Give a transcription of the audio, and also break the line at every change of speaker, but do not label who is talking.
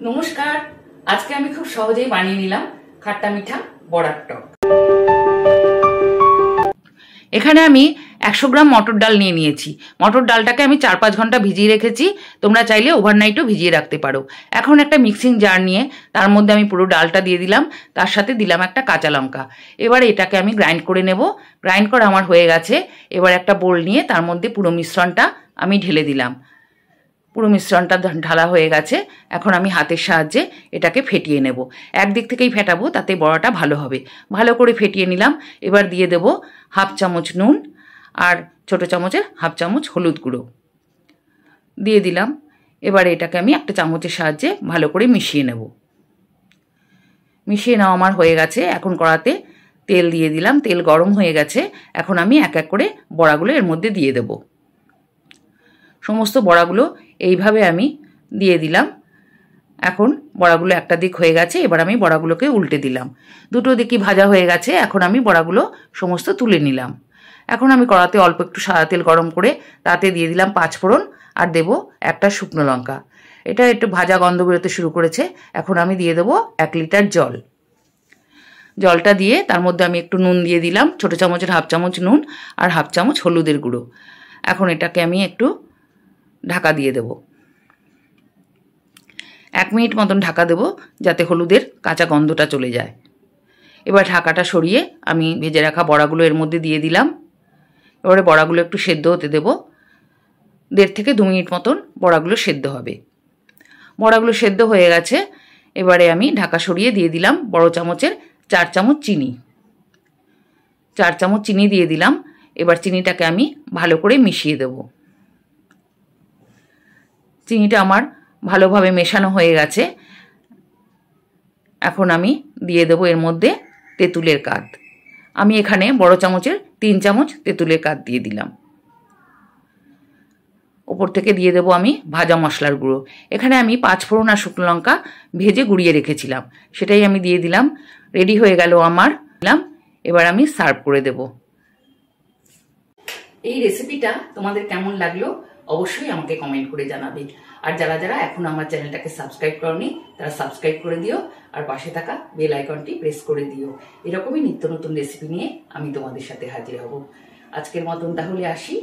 নমস্কার। আজকে আমি খুব সহজেই বানিয়ে নিলাম খাট্টা মিঠা বড়ার টক। এখানে আমি 100 গ্রাম মটর ডাল নিয়ে নিয়েছি। মটর ডালটাকে আমি 4-5 ঘন্টা ভিজিয়ে রেখেছি। তোমরা চাইলে ওভারনাইটও ভিজিয়ে রাখতে পারো। এখন একটা মিক্সিং জার নিয়ে তার মধ্যে আমি পুরো ডালটা দিয়ে দিলাম, তার সাথে দিলাম একটা কাঁচা লঙ্কা। এবার এটাকে আমি গ্রাইন্ড করে নেব। গ্রাইন্ড করা আমার হয়ে গেছে। এবার একটা বোল নিয়ে তার মধ্যে পুরো মিশ্রণটা আমি ঢেলে দিলাম। পুরো মিশ্রণটা ঢালা হয়ে গেছে। এখন আমি হাতের সাহায্যে এটাকে ফেটিয়ে নেব। একদিক থেকেই ফেটাবো, তাতে বড়াটা ভালো হবে। ভালো করে ফেটিয়ে নিলাম। এবার দিয়ে দেব 1/2 চামচ নুন আর ছোটো চামচের 1/2 চামচ হলুদ গুঁড়ো দিয়ে দিলাম। এবার এটাকে আমি একটা চামচের সাহায্যে ভালো করে মিশিয়ে নেব। মিশিয়ে নেওয়া আমার হয়ে গেছে। এখন কড়াতে তেল দিয়ে দিলাম। তেল গরম হয়ে গেছে। এখন আমি এক এক করে বড়াগুলো এর মধ্যে দিয়ে দেব। সমস্ত বড়াগুলো এইভাবে আমি দিয়ে দিলাম। এখন বড়াগুলো একটা দিক হয়ে গেছে। এবার আমি বড়াগুলোকে উল্টে দিলাম। দুটো দিকই ভাজা হয়ে গেছে। এখন আমি বড়াগুলো সমস্ত তুলে নিলাম। এখন আমি কড়াতে অল্প একটু সাদা তেল গরম করে তাতে দিয়ে দিলাম 5 ফোড়ন আর দেব একটা শুকনো লঙ্কা। এটা একটু ভাজা গন্ধ বেরোতে শুরু করেছে। এখন আমি দিয়ে দেবো 1 লিটার জল। জলটা দিয়ে তার মধ্যে আমি একটু নুন দিয়ে দিলাম, ছোটো চামচের 1/2 চামচ নুন আর 1/2 চামচ হলুদের গুঁড়ো। এখন এটাকে আমি একটু ঢাকা দিয়ে দেব। 1 মিনিট মতন ঢাকা দেব, যাতে হলুদের কাঁচা গন্ধটা চলে যায়। এবার ঢাকাটা সরিয়ে আমি ভেজে রাখা বড়াগুলো এর মধ্যে দিয়ে দিলাম। এবারে বড়াগুলো একটু সেদ্ধ হতে দেব। 1.5 থেকে 2 মিনিট মতন বড়াগুলো সেদ্ধ হবে। বড়াগুলো সেদ্ধ হয়ে গেছে। এবারে আমি ঢাকা সরিয়ে দিয়ে দিলাম বড় চামচের 4 চামচ চিনি। 4 চামচ চিনি দিয়ে দিলাম। এবার চিনিটাকে আমি ভালো করে মিশিয়ে দেব। চিনিটা আমার ভালোভাবে মেশানো হয়ে গেছে। এখন আমি দিয়ে দেব এর মধ্যে তেঁতুলের কাঠ। আমি এখানে বড় চামচের 3 চামচ তেঁতুলের কাঠ দিয়ে দিলাম। ওপর থেকে দিয়ে দেব আমি ভাজা মশলার গুঁড়ো। এখানে আমি 5 ফোড়ন আর শুকনো লঙ্কা ভেজে গুঁড়িয়ে রেখেছিলাম, সেটাই আমি দিয়ে দিলাম। রেডি হয়ে গেল আমার। এবার আমি সার্ভ করে দেব। এই রেসিপিটা তোমাদের কেমন লাগলো অবশ্যই আমাকে কমেন্ট করে জানাবে। আর যারা যারা এখন আমার চ্যানেলটাকে সাবস্ক্রাইব করনি তারা সাবস্ক্রাইব করে দিও আর পাশে থাকা বেল আইকনটি প্রেস করে দিও। এরকমই নিত্য নতুন রেসিপি নিয়ে আমি তোমাদের সাথে হাজির হব। আজকের মতন তাহলে আসি।